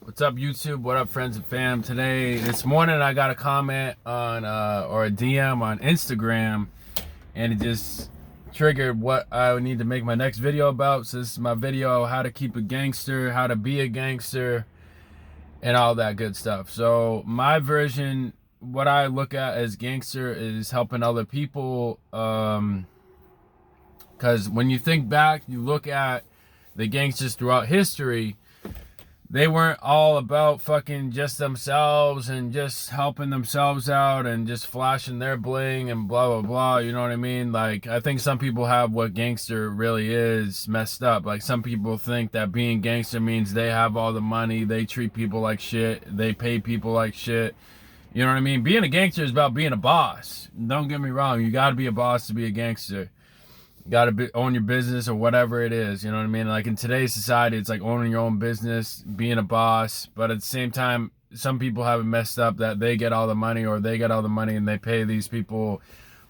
What's up, YouTube? What up, friends and fam? This morning, I got a comment on or a DM on Instagram, and it just triggered what I would need to make my next video about. So this is my video: how to keep a gangster, how to be a gangster, and all that good stuff. So my version, what I look at as gangster, is helping other people. Because when you think back, you look at the gangsters throughout history. They weren't all about fucking just themselves and just helping themselves out and just flashing their bling and blah, blah, blah. You know what I mean? Like, I think some people have what gangster really is messed up. Like, some people think that being gangster means they have all the money, they treat people like shit, they pay people like shit. You know what I mean? Being a gangster is about being a boss. Don't get me wrong. You gotta be a boss to be a gangster. Gotta own your business or whatever it is, you know what I mean? Like in today's society, it's like owning your own business, being a boss, but at the same time, some people have it messed up that they get all the money or they get all the money and they pay these people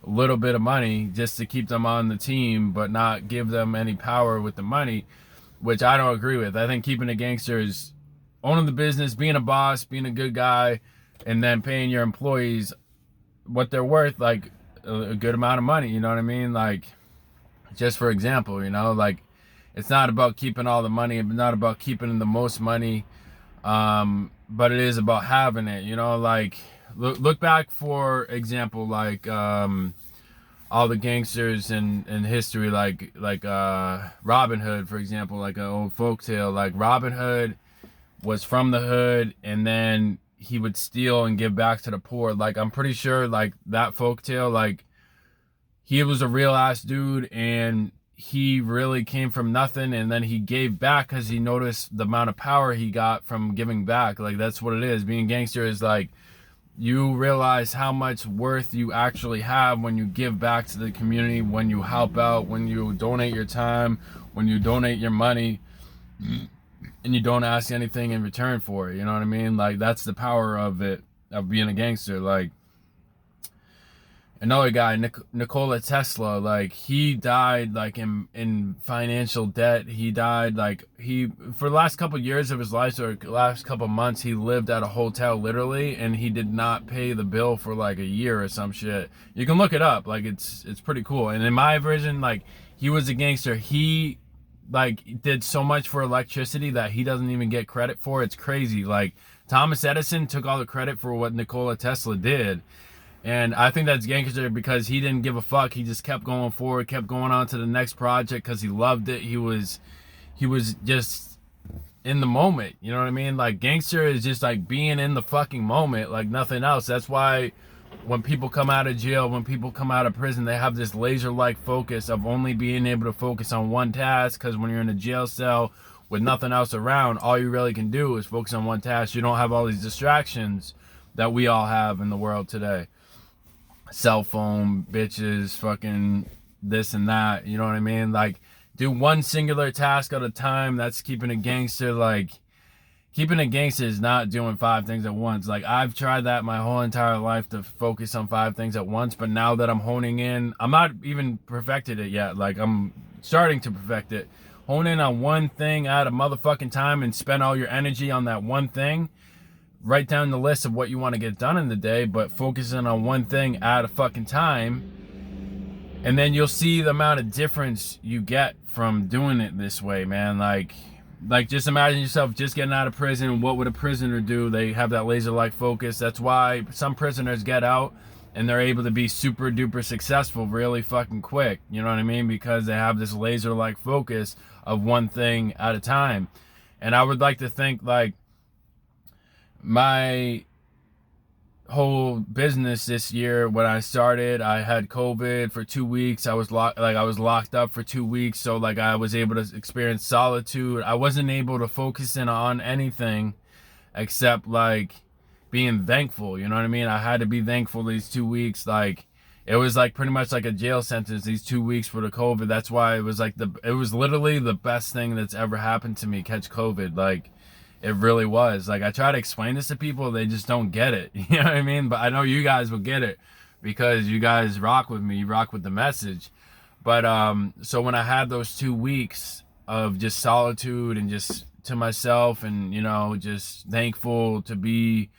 a little bit of money just to keep them on the team, but not give them any power with the money, which I don't agree with. I think keeping a gangster is owning the business, being a boss, being a good guy, and then paying your employees what they're worth, like a good amount of money, you know what I mean? Like, just for example, you know, like, it's not about keeping all the money, it's not about keeping the most money, but it is about having it, you know. Like, look back, for example, like all the gangsters in history, like Robin Hood, for example, like an old folktale. Like, Robin Hood was from the hood, and then he would steal and give back to the poor. Like, I'm pretty sure, like, that folktale, like, he was a real ass dude, and he really came from nothing, and then he gave back because he noticed the amount of power he got from giving back. Like, that's what it is. Being a gangster is like, you realize how much worth you actually have when you give back to the community, when you help out, when you donate your time, when you donate your money, and you don't ask anything in return for it. You know what I mean? Like, that's the power of it, of being a gangster. Like, another guy, Nikola Tesla, like, he died like in financial debt. He died like, for the last couple of years of his life, or last couple of months, he lived at a hotel literally, and he did not pay the bill for like a year or some shit. You can look it up. Like, it's pretty cool. And in my version, like, he was a gangster. He like did so much for electricity that he doesn't even get credit for. It's crazy. Like, Thomas Edison took all the credit for what Nikola Tesla did. And I think that's gangster because he didn't give a fuck. He just kept going forward, kept going on to the next project because he loved it. He was just in the moment. You know what I mean? Like, gangster is just like being in the fucking moment, like nothing else. That's why when people come out of jail, when people come out of prison, they have this laser-like focus of only being able to focus on one task. Because when you're in a jail cell with nothing else around, all you really can do is focus on one task. You don't have all these distractions that we all have in the world today. Cell phone, bitches, fucking this and that, you know what I mean? Like, do one singular task at a time. That's keeping a gangster. Like, keeping a gangster is not doing 5 things at once. Like, I've tried that my whole entire life, to focus on 5 things at once, but now that I'm honing in, I'm not even perfected it yet. Like, I'm starting to perfect it. Hone in on one thing at a motherfucking time and spend all your energy on that one thing. Write down the list of what you want to get done in the day, but focusing on one thing at a fucking time. And then you'll see the amount of difference you get from doing it this way, man. Like just imagine yourself just getting out of prison. What would a prisoner do? They have that laser-like focus. That's why some prisoners get out and they're able to be super duper successful really fucking quick. You know what I mean? Because they have this laser-like focus of one thing at a time. And I would like to think, like, my whole business this year, when I started, I had COVID for 2 weeks. I was locked up for 2 weeks, so like I was able to experience solitude. I wasn't able to focus in on anything except like being thankful, you know what I mean? I had to be thankful these 2 weeks. Like, it was like pretty much like a jail sentence, these 2 weeks for the COVID. That's why it was like it was literally the best thing that's ever happened to me, catch COVID. Like, it really was. Like, I try to explain this to people, they just don't get it. You know what I mean? But I know you guys will get it because you guys rock with me. You rock with the message. But so when I had those 2 weeks of just solitude and just to myself, and, you know, just thankful to be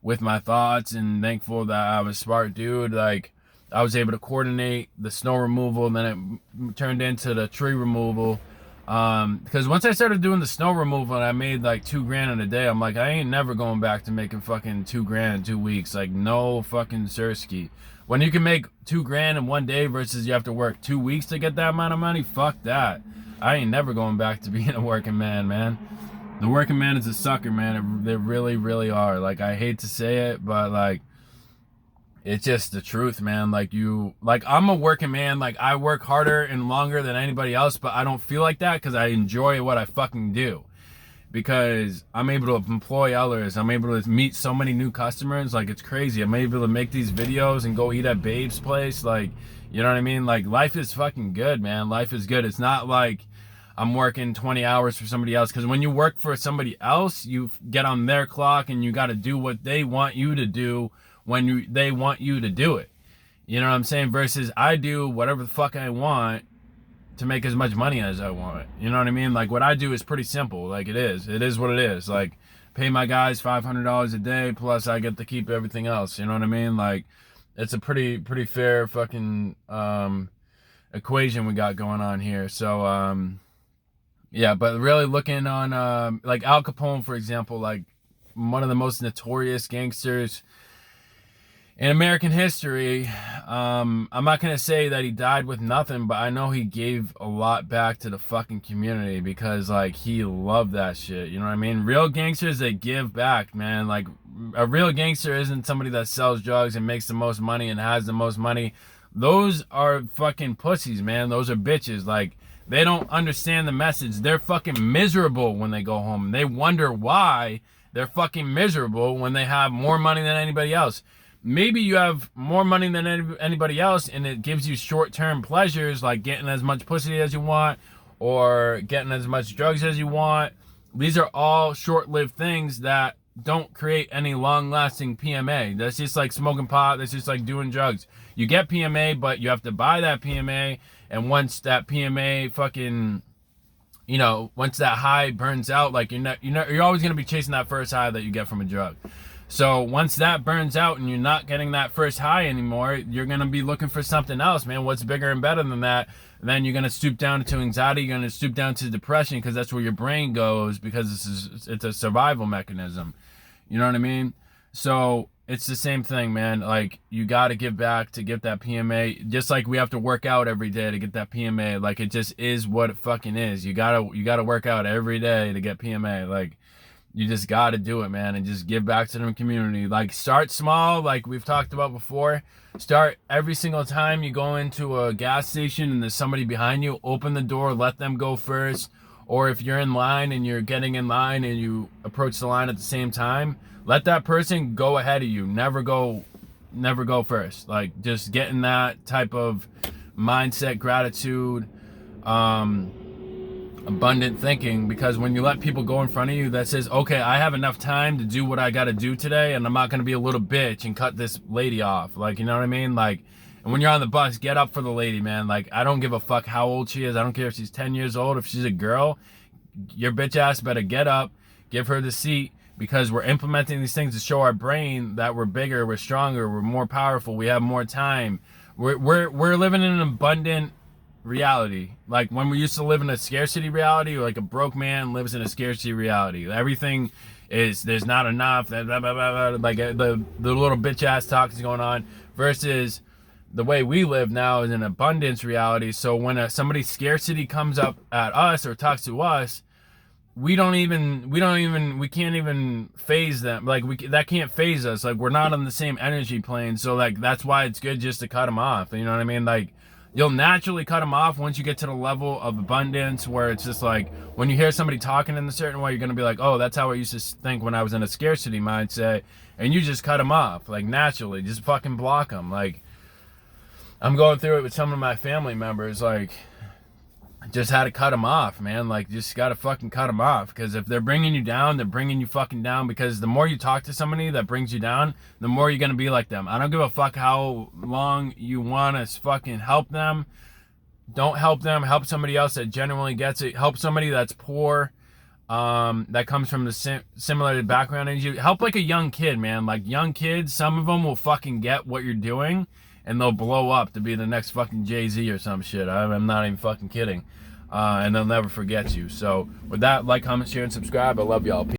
with my thoughts, and thankful that I'm a smart dude. Like, I was able to coordinate the snow removal, and then it turned into the tree removal. Because once I started doing the snow removal and I made like $2,000 in a day, I'm like, I ain't never going back to making fucking $2,000 in 2 weeks. Like, no fucking sirski. When you can make $2,000 in 1 day versus you have to work 2 weeks to get that amount of money, fuck that. I ain't never going back to being a working man. The working man is a sucker, man. They really, really are. Like, I hate to say it, but like, it's just the truth, man. Like, I'm a working man. Like, I work harder and longer than anybody else, but I don't feel like that because I enjoy what I fucking do. Because I'm able to employ others. I'm able to meet so many new customers. Like, it's crazy. I'm able to make these videos and go eat at Babe's place. Like, you know what I mean? Like, life is fucking good, man. Life is good. It's not like I'm working 20 hours for somebody else. Because when you work for somebody else, you get on their clock and you got to do what they want you to do when they want you to do it. You know what I'm saying? Versus I do whatever the fuck I want to make as much money as I want. You know what I mean? Like, what I do is pretty simple. Like, it is what it is. Like, pay my guys $500 a day, plus I get to keep everything else. You know what I mean? Like, it's a pretty fair fucking equation we got going on here. So yeah, but really looking on like Al Capone, for example, like one of the most notorious gangsters in American history. I'm not going to say that he died with nothing, but I know he gave a lot back to the fucking community because, like, he loved that shit. You know what I mean? Real gangsters, they give back, man. Like, a real gangster isn't somebody that sells drugs and makes the most money and has the most money. Those are fucking pussies, man. Those are bitches. Like, they don't understand the message. They're fucking miserable when they go home. They wonder why they're fucking miserable when they have more money than anybody else. Maybe you have more money than anybody else and it gives you short-term pleasures like getting as much pussy as you want or getting as much drugs as you want. These are all short-lived things that don't create any long-lasting PMA. That's just like smoking pot. That's just like doing drugs. You get PMA, but you have to buy that PMA, and once that PMA fucking, you know, once that high burns out, like you're always going to be chasing that first high that you get from a drug. So once that burns out and you're not getting that first high anymore, you're going to be looking for something else, man. What's bigger and better than that? Then you're going to stoop down to anxiety. You're going to stoop down to depression because that's where your brain goes, because it's a survival mechanism. You know what I mean? So it's the same thing, man. Like, you got to give back to get that PMA. Just like we have to work out every day to get that PMA. Like, it just is what it fucking is. You gotta work out every day to get PMA. Like, you just got to do it, man, and just give back to the community. Like, start small, like we've talked about before. Start every single time you go into a gas station and there's somebody behind you, open the door, let them go first. Or if you're in line and you're getting in line and you approach the line at the same time, let that person go ahead of you. Never go first. Like, just get in that type of mindset, gratitude, abundant thinking, because when you let people go in front of you that says, okay, I have enough time to do what I got to do today, and I'm not going to be a little bitch and cut this lady off. Like, you know what I mean? Like, and when you're on the bus, get up for the lady, man. Like, I don't give a fuck how old she is. I don't care if she's 10 years old. If she's a girl, your bitch ass better get up, give her the seat, because we're implementing these things to show our brain that we're bigger, we're stronger, we're more powerful, we have more time. We're living in an abundant reality. Like, when we used to live in a scarcity reality, or like a broke man lives in a scarcity reality. Everything is, there's not enough, blah, blah, blah, blah, like the little bitch ass talk is going on, versus the way we live now is an abundance reality. So when somebody's scarcity comes up at us or talks to us, we can't even phase them. Like, that can't phase us. Like, we're not on the same energy plane. So, like, that's why it's good just to cut them off. You know what I mean? Like, you'll naturally cut them off once you get to the level of abundance where it's just like, when you hear somebody talking in a certain way, you're going to be like, oh, that's how I used to think when I was in a scarcity mindset. And you just cut them off, like, naturally. Just fucking block them. Like, I'm going through it with some of my family members. Like, just had to cut them off, man. Like, just gotta fucking cut them off, because if they're bringing you down, they're bringing you fucking down, because the more you talk to somebody that brings you down, the more you're gonna be like them. I don't give a fuck how long you want to fucking help them. Don't help them. Help somebody else that genuinely gets it. Help somebody that's poor. that comes from the similar background as you. Help like a young kid, man. Like young kids, some of them will fucking get what you're doing and they'll blow up to be the next fucking Jay-Z or some shit. I'm not even fucking kidding. And they'll never forget you. So with that, like, comment, share, and subscribe. I love y'all.